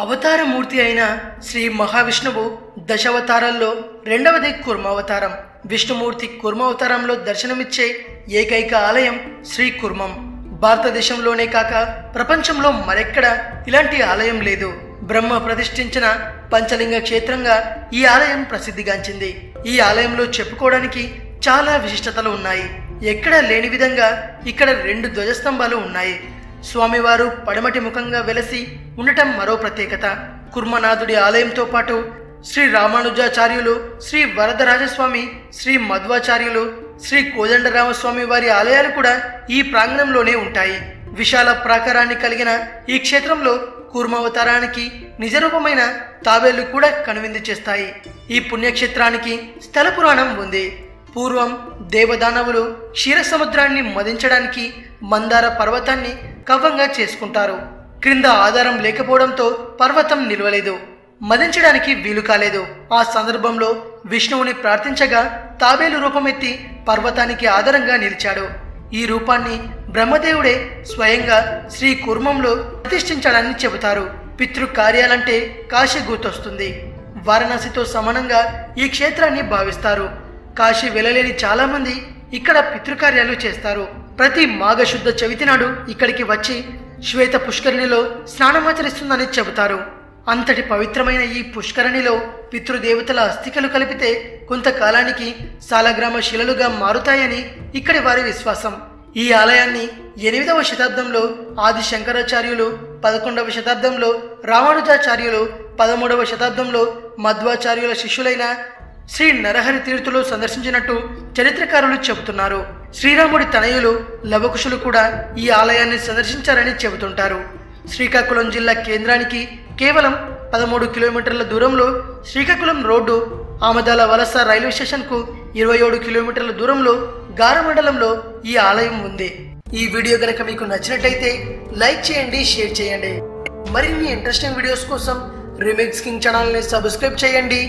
అవతారమూర్తి అయిన శ్రీ మహావిష్ణువు దశావతారాల్లో రెండవది కుర్మావతారం. విష్ణుమూర్తి కుర్మావతారంలో దర్శనమిచ్చే ఏకైక ఆలయం శ్రీ కుర్మం. భారతదేశంలోనే కాక ప్రపంచంలో మరెక్కడ ఇలాంటి ఆలయం లేదు. బ్రహ్మ ప్రతిష్ఠించిన పంచలింగ క్షేత్రంగా ఈ ఆలయం ప్రసిద్ధిగాంచింది. ఈ ఆలయంలో చెప్పుకోవడానికి చాలా విశిష్టతలు ఉన్నాయి. ఎక్కడా లేని విధంగా ఇక్కడ 2 ధ్వజస్తంభాలు ఉన్నాయి. స్వామివారు పడమటి ముఖంగా వెలసి ఉండటం మరో ప్రత్యేకత. కుర్మనాథుడి ఆలయంతో పాటు శ్రీ రామానుజాచార్యులు, శ్రీ వరదరాజస్వామి, శ్రీ మధ్వాచార్యులు, శ్రీ కోదండరామస్వామి వారి ఆలయాలు కూడా ఈ ప్రాంగణంలోనే ఉంటాయి. విశాల ప్రాకారాన్ని కలిగిన ఈ క్షేత్రంలో కూర్మావతారానికి నిజరూపమైన తాబేళ్లు కూడా కనువిందు చేస్తాయి. ఈ పుణ్యక్షేత్రానికి స్థల పురాణం ఉంది. పూర్వం దేవదానవులు క్షీరసముద్రాన్ని మదించడానికి మందార పర్వతాన్ని కవ్వంగా చేసుకుంటారు. క్రింద ఆధారం లేకపోవడంతో పర్వతం నిలవలేదు, మదించడానికి వీలు కాలేదు. ఆ సందర్భంలో విష్ణువుని ప్రార్థించగా తాబేలు రూపమెత్తి పర్వతానికి ఆధారంగా నిలిచాడు. ఈ రూపాన్ని బ్రహ్మదేవుడే స్వయంగా శ్రీ కుర్మంలో ప్రతిష్ఠించాడని చెబుతారు. పితృకార్యాలంటే కాశీ గుర్తొస్తుంది. వారణాసితో సమానంగా ఈ క్షేత్రాన్ని భావిస్తారు. కాశీ వెళ్ళలేని చాలా మంది ఇక్కడ పితృకార్యాలు చేస్తారు. ప్రతి మాఘశుద్ధ చవితి నాడు ఇక్కడికి వచ్చి శ్వేత పుష్కరిణిలో స్నానమాచరిస్తుందని చెబుతారు. అంతటి పవిత్రమైన ఈ పుష్కరిణిలో పితృదేవతల అస్థికలు కలిపితే కొంతకాలానికి సాలగ్రామ శిలలుగా మారుతాయని ఇక్కడి వారి విశ్వాసం. ఈ ఆలయాన్ని 8వ శతాబ్దంలో ఆది శంకరాచార్యులు, 11వ శతాబ్దంలో రామానుజాచార్యులు, 13వ శతాబ్దంలో మధ్వాచార్యుల శిష్యులైన శ్రీ నరహరి తీర్థులు సందర్శించినట్టు చరిత్రకారులు చెబుతున్నారు. శ్రీరాముడి తనయులు లవకుశులు కూడా ఈ ఆలయాన్ని సందర్శించారని చెబుతుంటారు. శ్రీకాకుళం జిల్లా కేంద్రానికి కేవలం 13 కిలోమీటర్ల దూరంలో శ్రీకాకుళం రోడ్డు, ఆమదాల వలస రైల్వే స్టేషన్కు 27 కిలోమీటర్ల దూరంలో గార మండలంలో ఈ ఆలయం ఉంది. ఈ వీడియో గనక మీకు నచ్చినట్లయితే లైక్ చేయండి, షేర్ చేయండి. మరిన్ని ఇంట్రెస్టింగ్ వీడియోస్ కోసం రీమిక్స్ కింగ్ ఛానల్ని సబ్స్క్రైబ్ చేయండి.